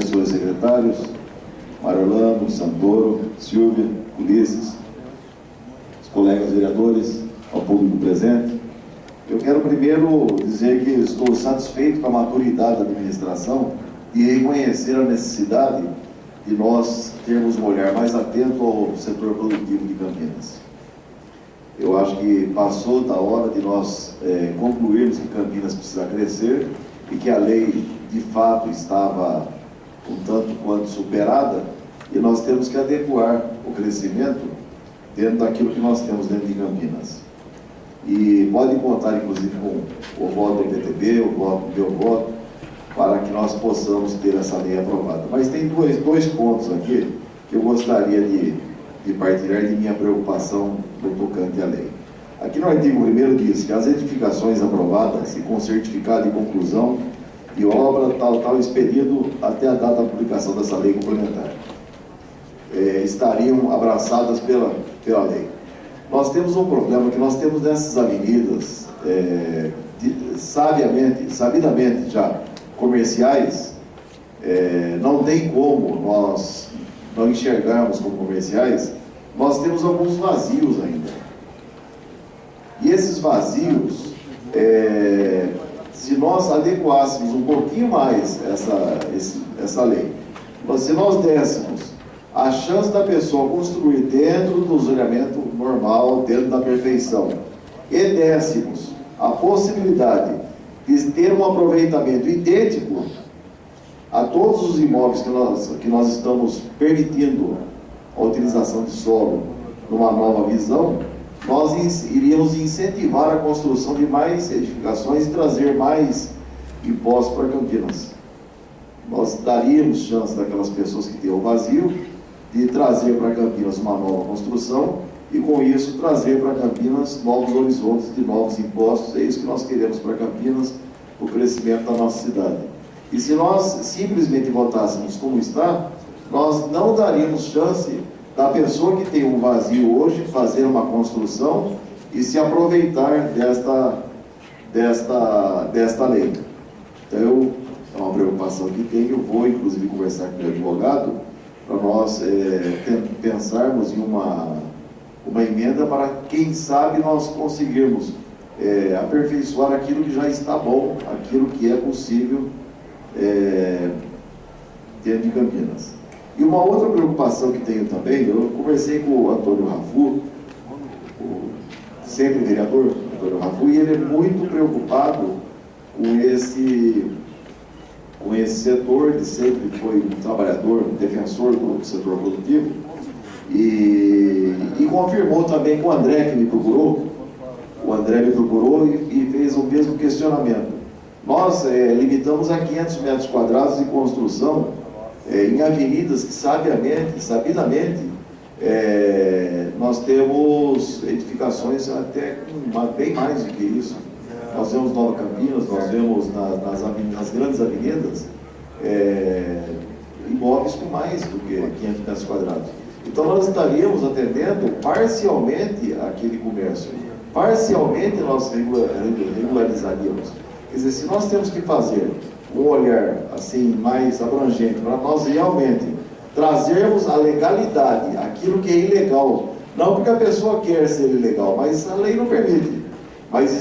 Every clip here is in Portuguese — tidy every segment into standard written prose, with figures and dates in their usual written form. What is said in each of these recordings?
senhores secretários, Mário Orlando, Santoro, Silvia, Ulisses, os colegas vereadores, ao público presente. Eu quero primeiro dizer que estou satisfeito com a maturidade da administração e reconhecer a necessidade de nós termos um olhar mais atento ao setor produtivo de Campinas. Eu acho que passou da hora de nós concluirmos que Campinas precisa crescer e que a lei, de fato, estava um tanto quanto superada, e nós temos que adequar o crescimento dentro daquilo que nós temos dentro de Campinas. E pode contar, inclusive, com o voto do PTB, o meu voto, para que nós possamos ter essa lei aprovada. Mas tem dois pontos aqui que eu gostaria de partilhar de minha preocupação no tocante à lei. Aqui no artigo 1º diz que as edificações aprovadas e com certificado de conclusão de obra tal expedido até a data da publicação dessa lei complementar estariam abraçadas pela lei. Nós temos um problema que nós temos nessas avenidas sabidamente já comerciais, não tem como nós não enxergarmos como comerciais. Nós temos alguns vazios ainda. E esses vazios, se nós adequássemos um pouquinho mais essa lei, se nós dessemos a chance da pessoa construir dentro do zoneamento normal, dentro da perfeição, e dessemos a possibilidade de ter um aproveitamento idêntico a todos os imóveis que nós estamos permitindo a utilização de solo numa nova visão, nós iríamos incentivar a construção de mais edificações e trazer mais impostos para Campinas. Nós daríamos chance daquelas pessoas que têm o vazio de trazer para Campinas uma nova construção e, com isso, trazer para Campinas novos horizontes de novos impostos. É isso que nós queremos para Campinas, o crescimento da nossa cidade. E se nós simplesmente votássemos como está, nós não daríamos chance da pessoa que tem um vazio hoje fazer uma construção e se aproveitar desta lei. Então, é uma preocupação que tenho. Eu vou, inclusive, conversar com o meu advogado para nós pensarmos em uma emenda para, quem sabe, nós conseguirmos aperfeiçoar aquilo que já está bom, aquilo que é possível dentro de Campinas. E uma outra preocupação que tenho também, eu conversei com o Antônio Rafu, sempre vereador, Antônio Rafu, e ele é muito preocupado com esse setor. Ele sempre foi um trabalhador, um defensor do setor produtivo, e confirmou também com o André, que me procurou. O André me procurou e fez o mesmo questionamento. Nós limitamos a 500 metros quadrados de construção em avenidas que, sabidamente, nós temos edificações até bem mais do que isso. Nós vemos Nova Campinas, nós vemos nas grandes avenidas imóveis com mais do que 500 metros quadrados. Então nós estaríamos atendendo parcialmente aquele comércio, parcialmente nós regularizaríamos. Quer dizer, se nós temos que fazer um olhar assim mais abrangente para nós realmente trazermos a legalidade, aquilo que é ilegal, não porque a pessoa quer ser ilegal, mas a lei não permite. Mas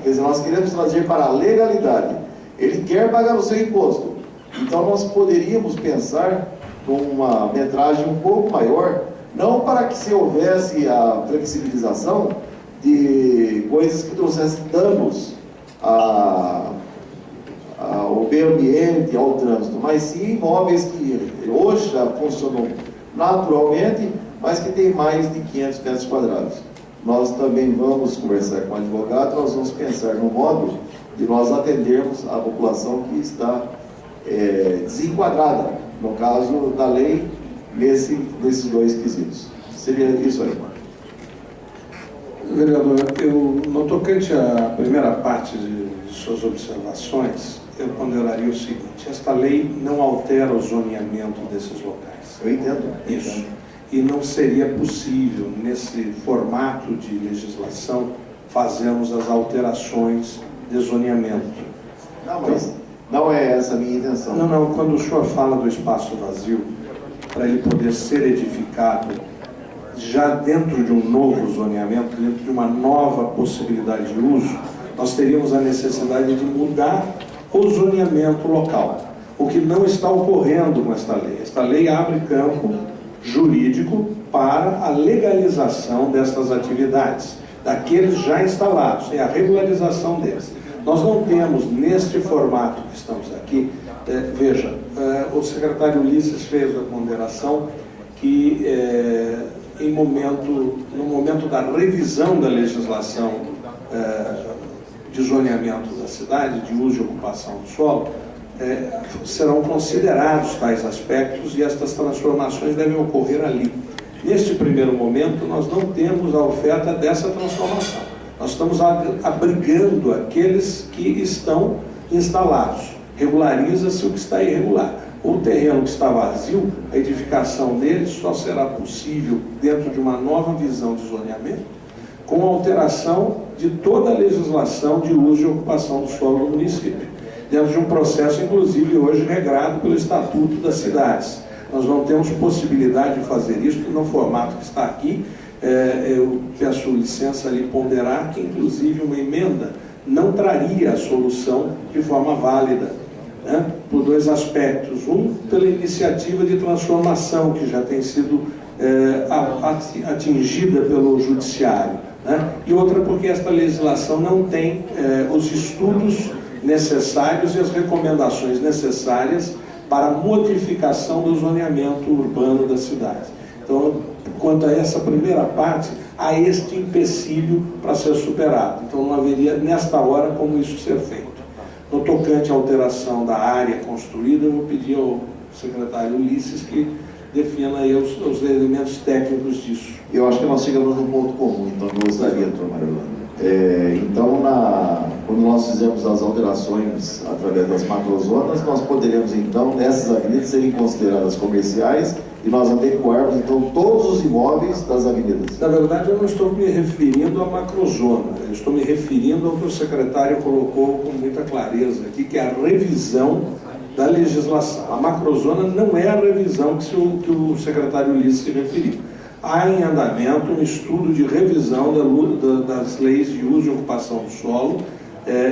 quer dizer, nós queremos trazer para a legalidade. Ele quer pagar o seu imposto. Então nós poderíamos pensar numa metragem um pouco maior, não para que se houvesse a flexibilização de coisas que trouxessem danos ao meio ambiente, ao trânsito, mas sim imóveis que hoje já funcionam naturalmente, mas que tem mais de 500 metros quadrados. Nós também vamos conversar com o advogado, nós vamos pensar no modo de nós atendermos a população que está desenquadrada, no caso da lei, nesses dois quesitos. Seria isso aí. Vereador, no tocante à primeira parte de suas observações, eu ponderaria o seguinte: esta lei não altera o zoneamento desses locais. Eu entendo. Isso. E não seria possível, nesse formato de legislação, fazermos as alterações de zoneamento. Não, mas Não é essa a minha intenção. Não, quando o senhor fala do espaço vazio, para ele poder ser edificado já dentro de um novo zoneamento, dentro de uma nova possibilidade de uso, nós teríamos a necessidade de mudar o zoneamento local, o que não está ocorrendo com esta lei. Esta lei abre campo jurídico para a legalização destas atividades, daqueles já instalados, é a regularização deles. Nós não temos, neste formato que estamos aqui, veja, o secretário Ulisses fez a ponderação que no momento da revisão da legislação de zoneamento da cidade, de uso e ocupação do solo, serão considerados tais aspectos e estas transformações devem ocorrer ali. Neste primeiro momento, nós não temos a oferta dessa transformação. Nós estamos abrigando aqueles que estão instalados. Regulariza-se o que está irregular. O terreno que está vazio, a edificação dele só será possível dentro de uma nova visão de zoneamento, com a alteração de toda a legislação de uso e ocupação do solo do município, dentro de um processo, inclusive, hoje regrado pelo Estatuto das Cidades. Nós não temos possibilidade de fazer isso no formato que está aqui. Eu peço licença ali ponderar que, inclusive, uma emenda não traria a solução de forma válida, né? Por dois aspectos. Um, pela iniciativa de transformação que já tem sido atingida pelo Judiciário, né? E outra porque esta legislação não tem os estudos necessários e as recomendações necessárias para a modificação do zoneamento urbano da cidade. Então, quanto a essa primeira parte, há este empecilho para ser superado. Então, não haveria, nesta hora, como isso ser feito. No tocante à alteração da área construída, eu vou pedir ao secretário Ulisses que defina aí os elementos técnicos disso. Eu acho que nós chegamos num ponto comum, então eu gostaria, doutor Mariolano. Então, quando nós fizemos as alterações através das macrozonas, nós poderíamos, então, nessas avenidas serem consideradas comerciais e nós adequarmos, então, todos os imóveis das avenidas. Na verdade, eu não estou me referindo à macrozona, eu estou me referindo ao que o secretário colocou com muita clareza aqui, que é a revisão da legislação. A macrozona não é a revisão que o secretário Ulisses se referiu. Há em andamento um estudo de revisão das leis de uso e ocupação do solo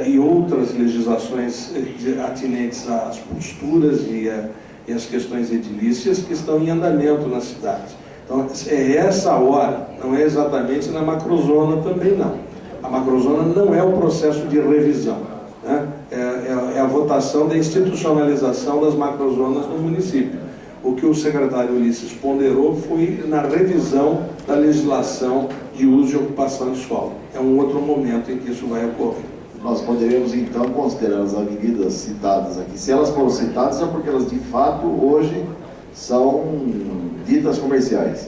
e outras legislações atinentes às posturas e as questões edilícias que estão em andamento na cidade. Então, é essa hora, não é exatamente na macrozona também não. A macrozona não é o processo de revisão, né? É a votação da institucionalização das macrozonas no município. O que o secretário Ulisses ponderou foi na revisão da legislação de uso e ocupação de solo. É um outro momento em que isso vai ocorrer. Nós poderíamos, então, considerar as avenidas citadas aqui. Se elas foram citadas, é porque elas, de fato, hoje são ditas comerciais.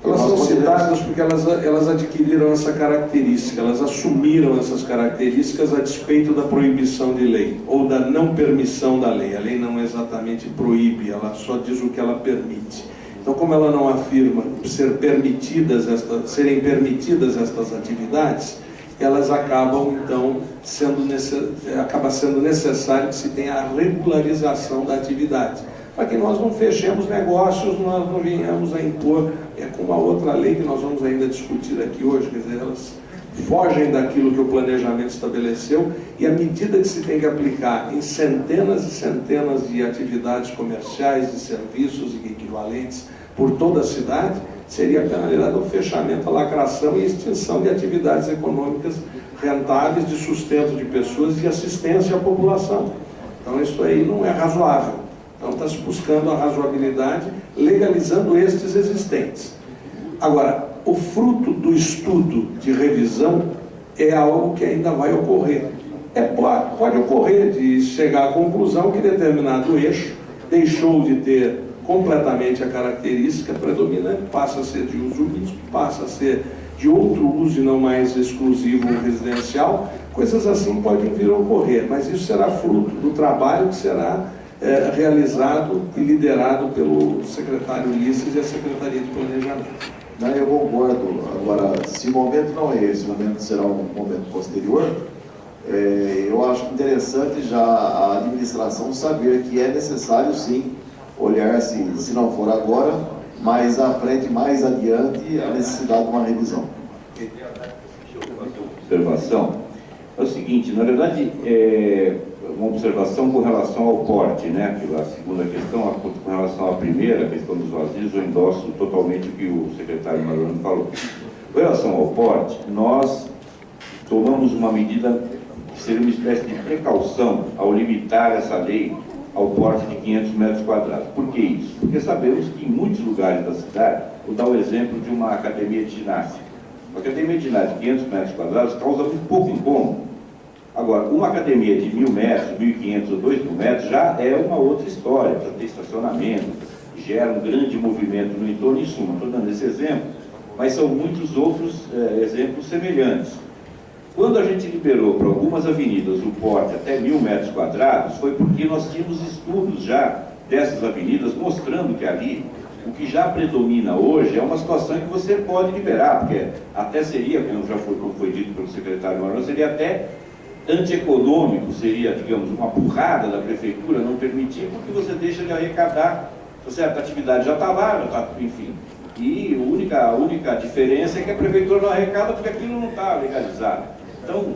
Elas são citadas porque elas adquiriram essa característica, elas assumiram essas características a despeito da proibição de lei, ou da não permissão da lei. A lei não exatamente proíbe, ela só diz o que ela permite. Então, como ela não afirma serem permitidas estas atividades, elas acabam, então, acaba sendo necessário que se tenha a regularização da atividade, para que nós não fechemos negócios, nós não venhamos a impor, com uma outra lei que nós vamos ainda discutir aqui hoje, quer dizer, elas fogem daquilo que o planejamento estabeleceu, e a medida que se tem que aplicar em centenas e centenas de atividades comerciais, de serviços e equivalentes por toda a cidade, seria a penalidade do fechamento, a lacração e extinção de atividades econômicas rentáveis de sustento de pessoas e assistência à população. Então isso aí não é razoável. Então está se buscando a razoabilidade, legalizando estes existentes. Agora, o fruto do estudo de revisão é algo que ainda vai ocorrer. Pode ocorrer de chegar à conclusão que determinado eixo deixou de ter completamente a característica predominante, passa a ser de uso misto, passa a ser de outro uso e não mais exclusivo residencial. Coisas assim podem vir a ocorrer, mas isso será fruto do trabalho que será realizado e liderado pelo secretário Ulisses e a Secretaria de Planejamento. Não, eu concordo. Agora, se o momento não é esse, o momento será um momento posterior, eu acho interessante já a administração saber que é necessário sim olhar, se não for agora, mais à frente, mais adiante, a necessidade de uma revisão. Observação é o seguinte, na verdade, uma observação com relação ao porte, né? A segunda questão, com relação à primeira, a questão dos vazios, eu endosso totalmente o que o secretário Maroni falou. Com relação ao porte, nós tomamos uma medida que seria uma espécie de precaução ao limitar essa lei ao porte de 500 metros quadrados. Por que isso? Porque sabemos que em muitos lugares da cidade, vou dar o exemplo de uma academia de ginástica. Uma academia de ginástica de 500 metros quadrados causa muito pouco incômodo. Agora, uma academia de 1.000 metros, 1.500 ou 2.000 metros já é uma outra história, precisa ter estacionamento, gera um grande movimento no entorno, em suma. Estou dando esse exemplo, mas são muitos outros exemplos semelhantes. Quando a gente liberou para algumas avenidas o porte até 1.000 metros quadrados, foi porque nós tínhamos estudos já dessas avenidas mostrando que ali, o que já predomina hoje é uma situação que você pode liberar, porque até seria, como foi dito pelo secretário Maroni, seria até antieconômico, seria, digamos, uma burrada da prefeitura não permitir, porque você deixa de arrecadar, certa atividade já está lá, já está, enfim. E a única diferença é que a prefeitura não arrecada porque aquilo não está legalizado. Então,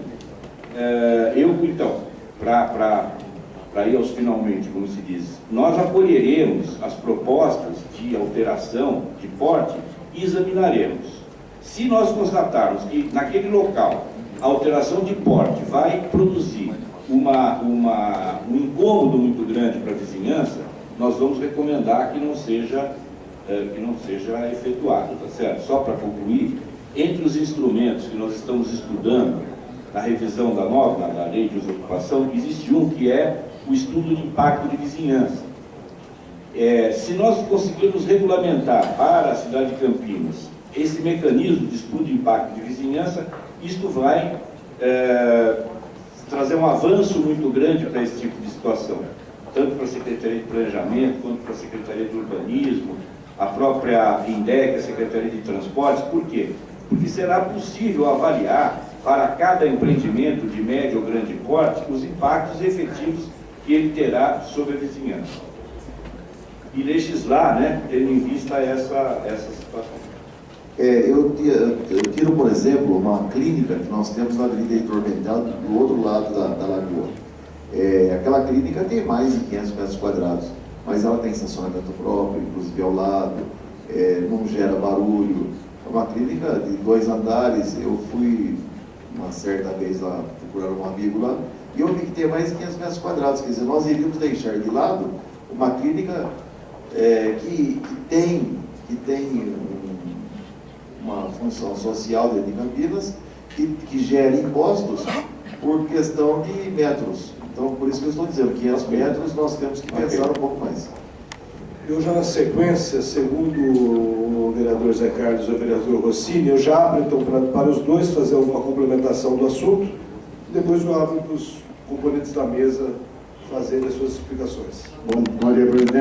para ir aos finalmente, como se diz, nós acolheremos as propostas de alteração de porte e examinaremos. Se nós constatarmos que naquele local a alteração de porte vai produzir um incômodo muito grande para a vizinhança, nós vamos recomendar que não seja efetuado, tá certo? Só para concluir, entre os instrumentos que nós estamos estudando na revisão da lei de uso e ocupação, existe um que é o estudo de impacto de vizinhança. Se nós conseguirmos regulamentar para a cidade de Campinas esse mecanismo de estudo de impacto de vizinhança, isto vai trazer um avanço muito grande para esse tipo de situação, tanto para a Secretaria de Planejamento, quanto para a Secretaria de Urbanismo, a própria INDEC, a Secretaria de Transportes. Por quê? Porque será possível avaliar para cada empreendimento de médio ou grande porte os impactos efetivos que ele terá sobre a vizinhança. E legislar, né, tendo em vista essa situação. Eu tiro, por exemplo, uma clínica que nós temos na Avenida Heitor Mental, do outro lado da lagoa. Aquela clínica tem mais de 500 metros quadrados, mas ela tem estacionamento próprio, inclusive ao lado, não gera barulho. É uma clínica de 2 andares. Eu fui uma certa vez lá procurar um amigo lá, e eu vi que tem mais de 500 metros quadrados. Quer dizer, nós iríamos deixar de lado uma clínica que tem uma função social dentro de Campinas, que gera impostos por questão de metros. Então, por isso que eu estou dizendo, 500 metros nós temos que pensar um pouco mais. Eu já na sequência, segundo o vereador Zé Carlos e o vereador Rossini, eu já abro então para os dois fazer alguma complementação do assunto, e depois eu abro para os componentes da mesa fazerem as suas explicações. Bom, Maria Presidente.